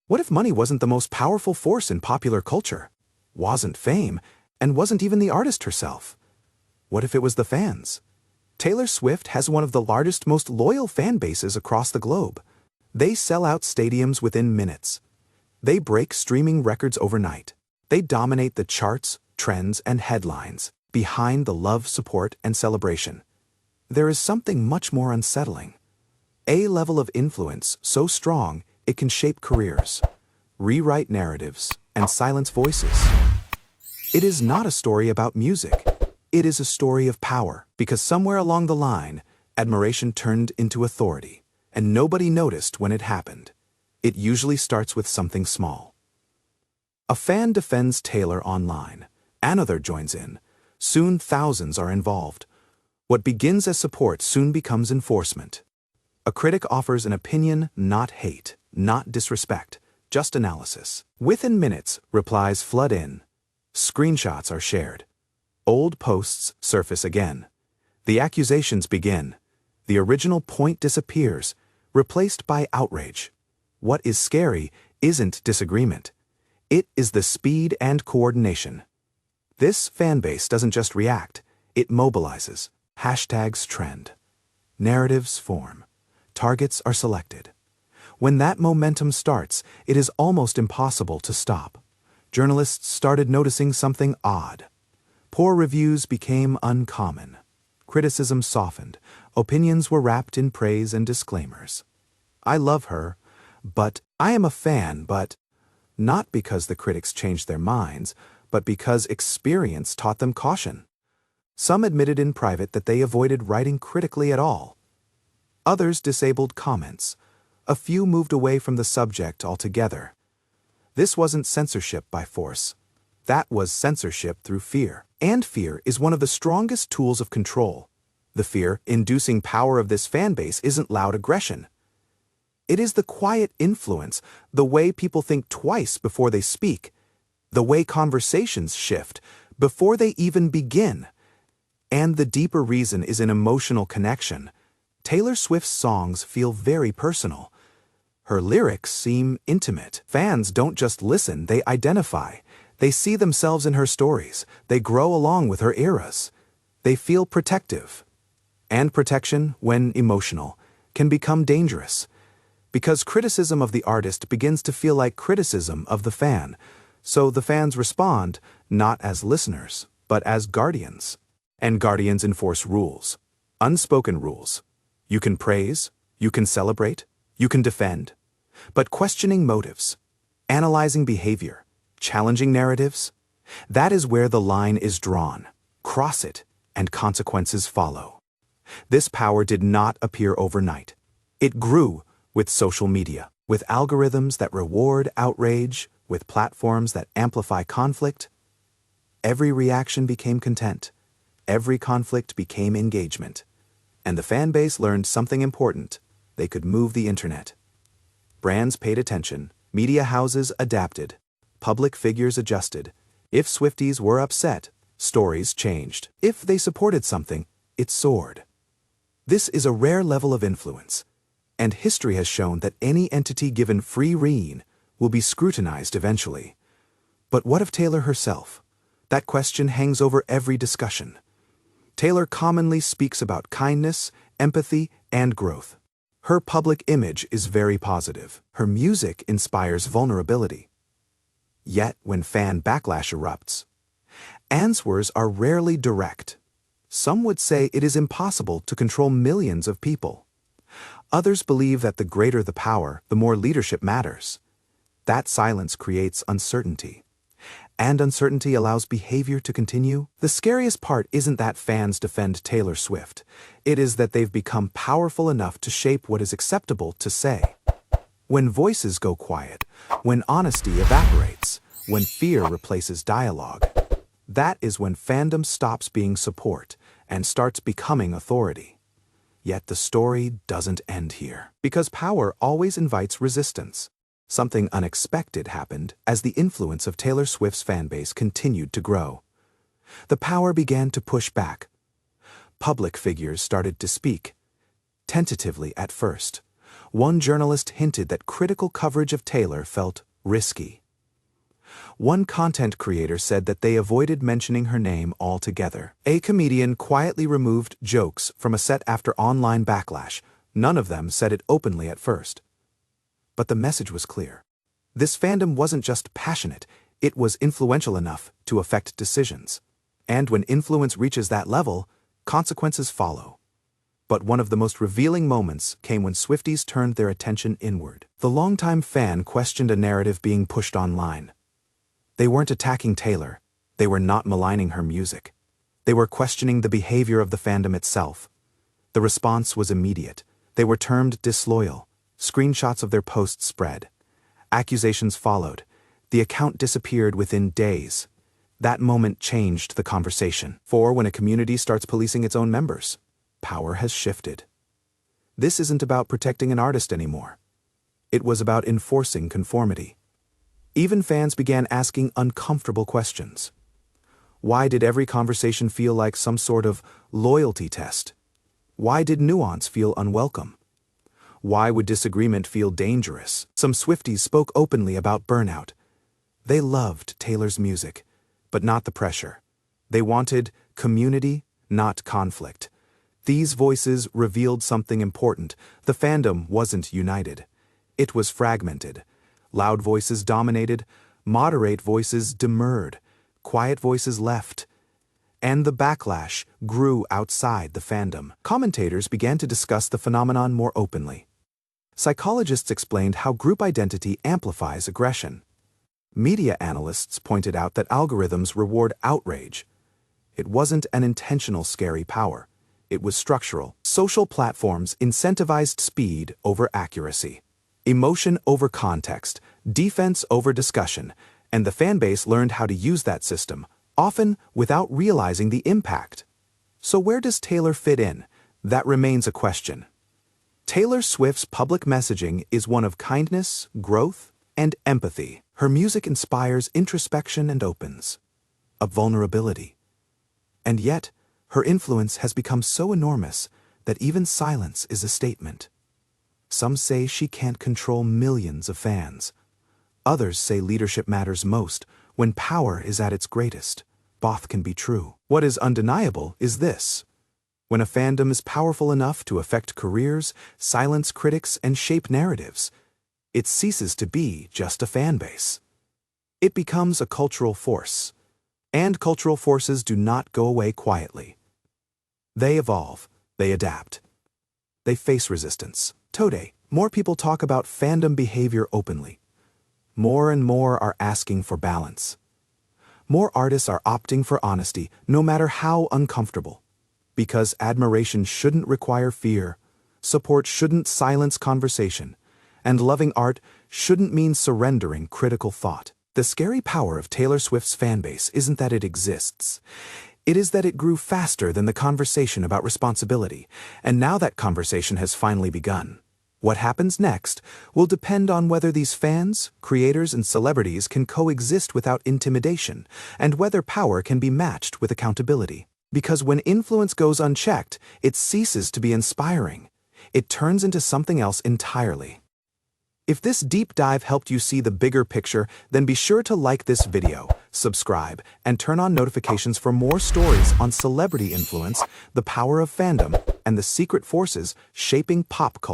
What if money wasn't the most powerful force in popular culture? Wasn't fame, and wasn't even the artist herself? What if it was the fans? Taylor Swift has one of the largest, most loyal fan bases across the globe. They sell out stadiums within minutes. They break streaming records overnight. They dominate the charts, trends, and headlines behind the love, support, and celebration. There is something much more unsettling. A level of influence so strong it can shape careers, rewrite narratives, and silence voices. It is not a story about music. It is a story of power, because somewhere along the line, admiration turned into authority, and nobody noticed when it happened. It usually starts with something small. A fan defends Taylor online. Another joins in. Soon thousands are involved. What begins as support soon becomes enforcement. A critic offers an opinion, not hate, not disrespect, just analysis. Within minutes, replies flood in. Screenshots are shared. Old posts surface again. The accusations begin. The original point disappears, replaced by outrage. What is scary isn't disagreement. It is the speed and coordination. This fanbase doesn't just react, it mobilizes. Hashtags trend. Narratives form. Targets are selected. When that momentum starts, it is almost impossible to stop. Journalists started noticing something odd. Poor reviews became uncommon. Criticism softened. Opinions were wrapped in praise and disclaimers. I love her, but I am a fan, but not because the critics changed their minds, but because experience taught them caution. Some admitted in private that they avoided writing critically at all. Others disabled comments. A few moved away from the subject altogether. This wasn't censorship by force. That was censorship through fear. And fear is one of the strongest tools of control. The fear-inducing power of this fanbase isn't loud aggression. It is the quiet influence, the way people think twice before they speak, the way conversations shift before they even begin. And the deeper reason is an emotional connection. Taylor Swift's songs feel very personal. Her lyrics seem intimate. Fans don't just listen, they identify. They see themselves in her stories. They grow along with her eras. They feel protective. And protection, when emotional, can become dangerous. Because criticism of the artist begins to feel like criticism of the fan. So the fans respond, not as listeners, but as guardians. And guardians enforce rules. Unspoken rules. You can praise, you can celebrate, you can defend. But questioning motives, analyzing behavior, challenging narratives, that is where the line is drawn. Cross it, and consequences follow. This power did not appear overnight. It grew with social media, with algorithms that reward outrage, with platforms that amplify conflict. Every reaction became content. Every conflict became engagement. And the fanbase learned something important. They could move the internet. Brands paid attention. Media houses adapted. Public figures adjusted. If Swifties were upset, stories changed. If they supported something, it soared. This is a rare level of influence, and history has shown that any entity given free rein will be scrutinized eventually. But what of Taylor herself? That question hangs over every discussion. Taylor commonly speaks about kindness, empathy, and growth. Her public image is very positive. Her music inspires vulnerability. Yet, when fan backlash erupts, answers are rarely direct. Some would say it is impossible to control millions of people. Others believe that the greater the power, the more leadership matters. That silence creates uncertainty. And uncertainty allows behavior to continue. The scariest part isn't that fans defend Taylor Swift. It is that they've become powerful enough to shape what is acceptable to say. When voices go quiet, when honesty evaporates, when fear replaces dialogue, that is when fandom stops being support and starts becoming authority. Yet the story doesn't end here, because power always invites resistance. Something unexpected happened as the influence of Taylor Swift's fanbase continued to grow. The power began to push back. Public figures started to speak, tentatively at first. One journalist hinted that critical coverage of Taylor felt risky. One content creator said that they avoided mentioning her name altogether. A comedian quietly removed jokes from a set after online backlash. None of them said it openly at first. But the message was clear. This fandom wasn't just passionate, it was influential enough to affect decisions. And when influence reaches that level, consequences follow. But one of the most revealing moments came when Swifties turned their attention inward. The longtime fan questioned a narrative being pushed online. They weren't attacking Taylor. They were not maligning her music. They were questioning the behavior of the fandom itself. The response was immediate. They were termed disloyal. Screenshots of their posts spread. Accusations followed. The account disappeared within days. That moment changed the conversation. For when a community starts policing its own members, power has shifted. This isn't about protecting an artist anymore. It was about enforcing conformity. Even fans began asking uncomfortable questions. Why did every conversation feel like some sort of loyalty test? Why did nuance feel unwelcome? Why would disagreement feel dangerous? Some Swifties spoke openly about burnout. They loved Taylor's music, but not the pressure. They wanted community, not conflict. These voices revealed something important. The fandom wasn't united. It was fragmented. Loud voices dominated, moderate voices demurred, quiet voices left. And the backlash grew outside the fandom. Commentators began to discuss the phenomenon more openly. Psychologists explained how group identity amplifies aggression. Media analysts pointed out that algorithms reward outrage. It wasn't an intentional scary power. It was structural. Social platforms incentivized speed over accuracy, emotion over context, defense over discussion, and the fanbase learned how to use that system, often without realizing the impact. So where does Taylor fit in? That remains a question. Taylor Swift's public messaging is one of kindness, growth, and empathy. Her music inspires introspection and opens up vulnerability. And yet, her influence has become so enormous that even silence is a statement. Some say she can't control millions of fans. Others say leadership matters most when power is at its greatest. Both can be true. What is undeniable is this. When a fandom is powerful enough to affect careers, silence critics, and shape narratives, it ceases to be just a fan base. It becomes a cultural force. And cultural forces do not go away quietly. They evolve, they adapt, they face resistance. Today, more people talk about fandom behavior openly. More and more are asking for balance. More artists are opting for honesty, no matter how uncomfortable. Because admiration shouldn't require fear, support shouldn't silence conversation, and loving art shouldn't mean surrendering critical thought. The scary power of Taylor Swift's fanbase isn't that it exists. It is that it grew faster than the conversation about responsibility, and now that conversation has finally begun. What happens next will depend on whether these fans, creators, and celebrities can coexist without intimidation, and whether power can be matched with accountability. Because when influence goes unchecked, it ceases to be inspiring. It turns into something else entirely. If this deep dive helped you see the bigger picture, then be sure to like this video, subscribe, and turn on notifications for more stories on celebrity influence, the power of fandom, and the secret forces shaping pop culture.